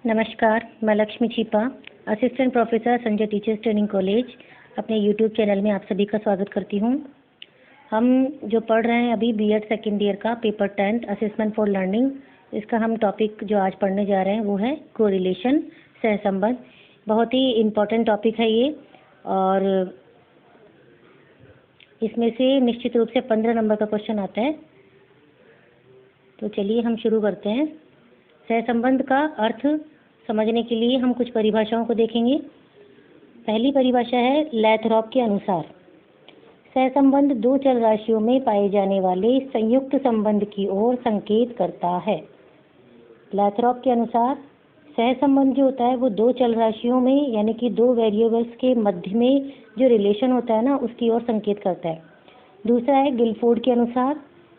नमस्कार, मैं लक्ष्मी छिपा, assistant professor Sanjay teachers training college, अपने यूट्यूब चैनल में आप सभी का स्वागत करती हूँ। हम जो पढ़ रहे हैं अभी बीएड सेकेंड ईयर का पेपर 10 असेसमेंट फॉर लर्निंग, इसका हम टॉपिक जो आज पढ़ने जा रहे हैं वो है कोरिलेशन, सहसंबंध। बहुत ही इम्पोर्टेंट टॉपिक है ये और इसमें से निश्चित रूप से 15 नंबर का क्वेश्चन आता है। तो चलिए हम शुरू करते हैं। सहसंबंध का अर्थ समझने के लिए हम कुछ परिभाषाओं को देखेंगे। पहली परिभाषा है लैथरॉप के अनुसार, सहसंबंध दो चल राशियों में पाए जाने वाले संयुक्त संबंध की ओर संकेत करता है। लैथरॉप के अनुसार सहसंबंध जो होता है वो दो चल राशियों में यानी कि दो वेरिएबल्स के मध्य में जो रिलेशन होता है ना उसकी ओर संकेत करता है। दूसरा है गिलफोर्ड के अनुसार,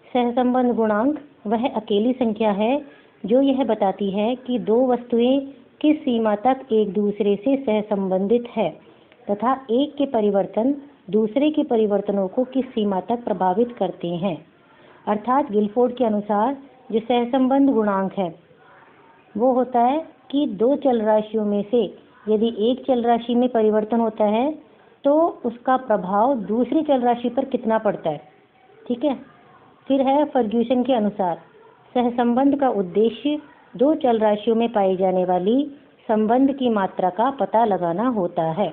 सहसंबंध गुणांक वह अकेली संख्या है जो यह बताती है कि दो वस्तुएं किस सीमा तक एक दूसरे से सहसंबंधित है तथा एक के परिवर्तन दूसरे के परिवर्तनों को किस सीमा तक प्रभावित करते हैं। अर्थात गिलफोर्ड के अनुसार जो सहसंबंध गुणांक है वो होता है कि दो चल राशियों में से यदि एक चल राशि में परिवर्तन होता है तो उसका प्रभाव दूसरी चल राशि पर कितना पड़ता है। ठीक है। फिर है फर्ग्यूसन के अनुसार, सहसंबंध का उद्देश्य दो चल राशियों में पाई जाने वाली संबंध की मात्रा का पता लगाना होता है।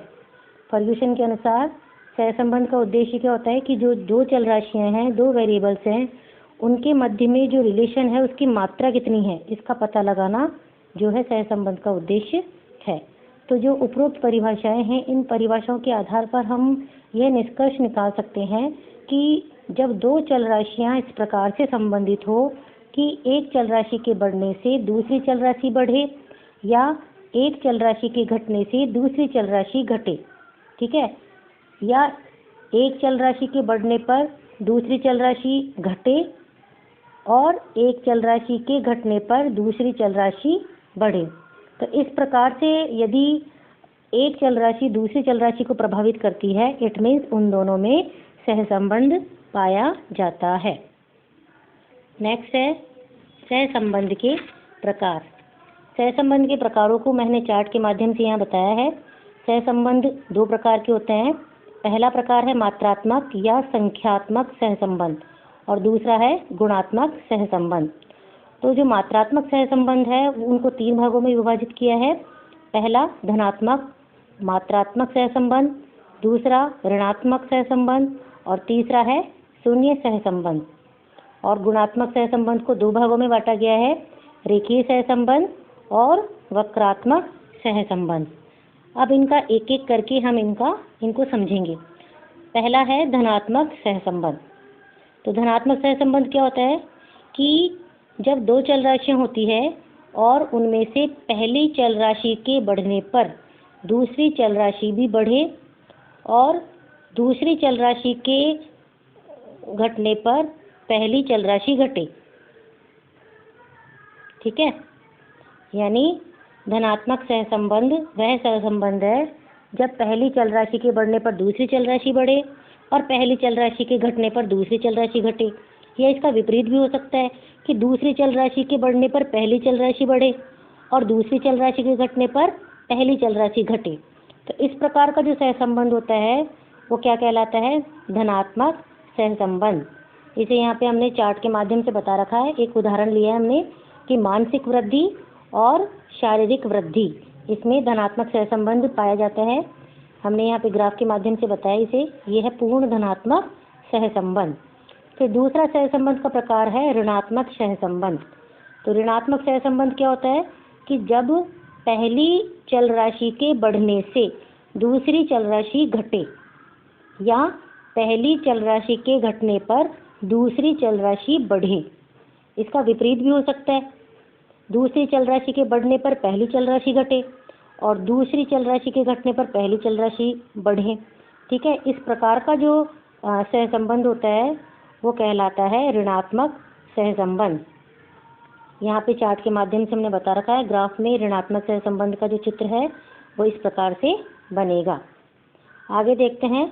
फर्ग्यूसन के अनुसार सहसंबंध का उद्देश्य क्या होता है कि जो दो चल राशियां हैं, दो वेरिएबल्स हैं, उनके मध्य में जो रिलेशन है उसकी मात्रा कितनी है इसका पता लगाना जो है सहसंबंध का उद्देश्य है। तो जो उपरोक्त परिभाषाएं हैं, इन परिभाषाओं के आधार पर हम यह निष्कर्ष निकाल सकते हैं कि जब दो चल राशियां इस प्रकार से संबंधित हो कि एक चल राशि के बढ़ने से दूसरी चल राशि बढ़े या एक चल राशि के घटने से दूसरी चल राशि घटे, ठीक है, या एक चल राशि के बढ़ने पर दूसरी चल राशि घटे और एक चल राशि के घटने पर दूसरी चल राशि बढ़े। तो इस प्रकार से यदि एक चल राशि दूसरी चल राशि को प्रभावित करती है, इट मीन्स उन दोनों में सहसंबंध पाया जाता है। नेक्स्ट है सहसंबंध के प्रकार। सहसंबंध के प्रकारों को मैंने चार्ट के माध्यम से यहाँ बताया है। सहसंबंध दो प्रकार के होते हैं। पहला प्रकार है मात्रात्मक या संख्यात्मक सहसंबंध और दूसरा है गुणात्मक सहसंबंध। तो जो मात्रात्मक सहसंबंध है उनको तीन भागों में विभाजित किया है। पहला धनात्मक मात्रात्मक सहसंबंध, दूसरा ऋणात्मक सहसंबंध और तीसरा है शून्य सहसंबंध। और गुणात्मक सहसंबंध को दो भागों में बांटा गया है, रेखीय सहसंबंध और वक्रात्मक सहसंबंध। अब इनका एक एक करके हम इनको समझेंगे। पहला है धनात्मक सहसंबंध। तो धनात्मक सहसंबंध क्या होता है कि जब दो चल राशियां होती है और उनमें से पहली चल राशि के बढ़ने पर दूसरी चल राशि भी बढ़े और दूसरी चल राशि के घटने पर पहली चल राशि घटे। ठीक है, यानी धनात्मक सहसंबंध वह सहसंबंध है जब पहली चल राशि के बढ़ने पर दूसरी चल राशि बढ़े और पहली चल राशि के घटने पर दूसरी चल राशि घटे। या इसका विपरीत भी हो सकता है कि दूसरी चल राशि के बढ़ने पर पहली चल राशि बढ़े और दूसरी चल राशि के घटने पर पहली चल राशि घटे। तो इस प्रकार का जो सहसंबंध होता है वो क्या कहलाता है, धनात्मक सहसंबंध। इसे यहाँ पे हमने चार्ट के माध्यम से बता रखा है। एक उदाहरण लिया है हमने कि मानसिक वृद्धि और शारीरिक वृद्धि, इसमें धनात्मक सहसंबंध पाया जाता है। हमने यहाँ पे ग्राफ के माध्यम से बताया इसे, ये है पूर्ण धनात्मक सहसंबंध। फिर दूसरा सहसंबंध का प्रकार है ऋणात्मक सहसंबंध। तो ऋणात्मक सहसंबंध क्या होता है कि जब पहली चल राशि के बढ़ने से दूसरी चल राशि घटे या पहली चल राशि के घटने पर दूसरी चल राशि बढ़े। इसका विपरीत भी हो सकता है, दूसरी चल राशि के बढ़ने पर पहली चल राशि घटे और दूसरी चल राशि के घटने पर पहली चल राशि बढ़े। ठीक है, इस प्रकार का जो सहसंबंध होता है वो कहलाता है ऋणात्मक सहसंबंध। यहाँ पे चार्ट के माध्यम से हमने बता रखा है। ग्राफ में ऋणात्मक सहसंबंध का जो चित्र है वो इस प्रकार से बनेगा। आगे देखते हैं।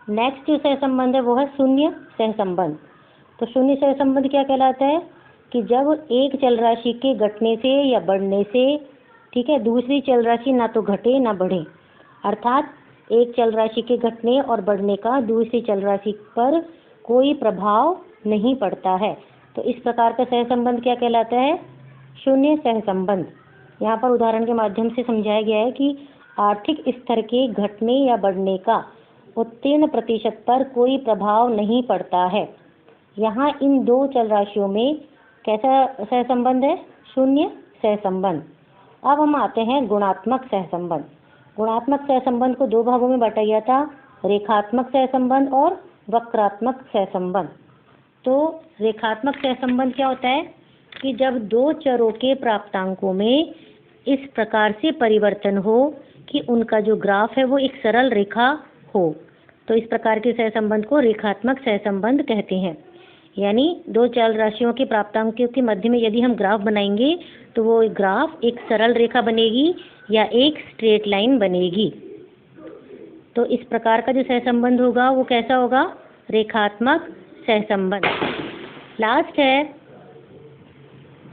नेक्स्ट जो सहसंबंध है वो है शून्य सहसंबंध। तो शून्य सहसंबंध क्या कहलाता है कि जब एक चल राशि के घटने से या बढ़ने से, ठीक है। दूसरी चल राशि ना तो घटे ना बढ़े, अर्थात एक चल राशि के घटने और बढ़ने का दूसरी चल राशि पर कोई प्रभाव नहीं पड़ता है। तो इस प्रकार का सहसंबंध क्या कहलाता है? शून्य सहसंबंध। यहाँ पर उदाहरण के माध्यम से समझाया गया है कि आर्थिक स्तर के घटने या बढ़ने का उत्तीर्ण प्रतिशत पर कोई प्रभाव नहीं पड़ता है। यहाँ इन दो चल राशियों में कैसा सहसंबंध है? शून्य सहसंबंध। अब हम आते हैं गुणात्मक सहसंबंध। गुणात्मक सहसंबंध को दो भागों में बांटा गया था, रेखात्मक सहसंबंध और वक्रात्मक सहसंबंध। तो रेखात्मक सहसंबंध क्या होता है कि जब दो चरों के प्राप्तांकों में इस प्रकार से परिवर्तन हो कि उनका जो ग्राफ है वो एक सरल रेखा हो, तो इस प्रकार के सहसंबंध को रेखात्मक सहसंबंध कहते हैं। यानी दो चल राशियों के प्राप्तांकों के मध्य में यदि हम ग्राफ बनाएंगे तो वो ग्राफ एक सरल रेखा बनेगी या एक स्ट्रेट लाइन बनेगी। तो इस प्रकार का जो सहसंबंध होगा वो कैसा होगा? रेखात्मक सहसंबंध।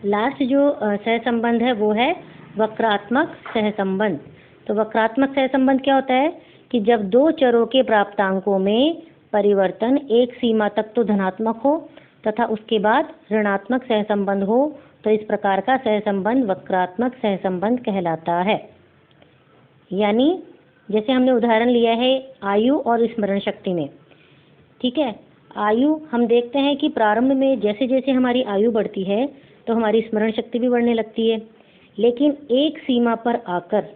लास्ट जो सहसंबंध है वो है वक्रात्मक सहसंबंध। तो वक्रात्मक सहसंबंध क्या होता है कि जब दो चरों के प्राप्तांकों में परिवर्तन एक सीमा तक तो धनात्मक हो तथा उसके बाद ऋणात्मक सहसंबंध हो, तो इस प्रकार का सहसंबंध वक्रात्मक सहसंबंध कहलाता है। यानी जैसे हमने उदाहरण लिया है आयु और स्मरण शक्ति में, ठीक है। आयु हम देखते हैं कि प्रारंभ में जैसे जैसे हमारी आयु बढ़ती है तो हमारी स्मरण शक्ति भी बढ़ने लगती है, लेकिन एक सीमा पर आकर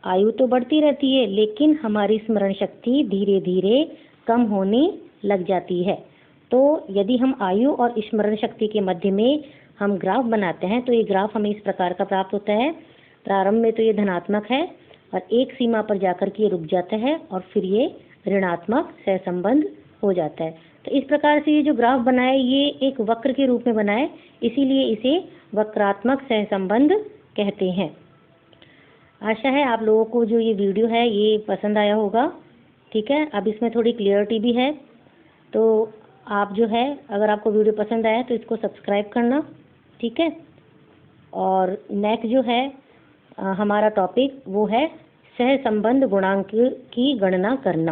आयु तो बढ़ती रहती है लेकिन हमारी स्मरण शक्ति धीरे धीरे कम होने लग जाती है। तो यदि हम आयु और स्मरण शक्ति के मध्य में हम ग्राफ बनाते हैं तो ये ग्राफ हमें इस प्रकार का प्राप्त होता है। प्रारंभ में तो ये धनात्मक है और एक सीमा पर जाकर के ये रुक जाता है और फिर ये ऋणात्मक सहसंबंध हो जाता है। तो इस प्रकार से ये जो ग्राफ बनाए ये एक वक्र के रूप में बनाए, इसीलिए इसे वक्रात्मक सहसंबंध कहते हैं। आशा है आप लोगों को जो ये वीडियो है ये पसंद आया होगा, ठीक है। अब इसमें थोड़ी क्लियरिटी भी है, तो आप जो है अगर आपको वीडियो पसंद आया तो इसको सब्सक्राइब करना, ठीक है। और नेक्स्ट जो है हमारा टॉपिक वो है सहसंबंध गुणांक की गणना करना।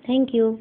Thank you.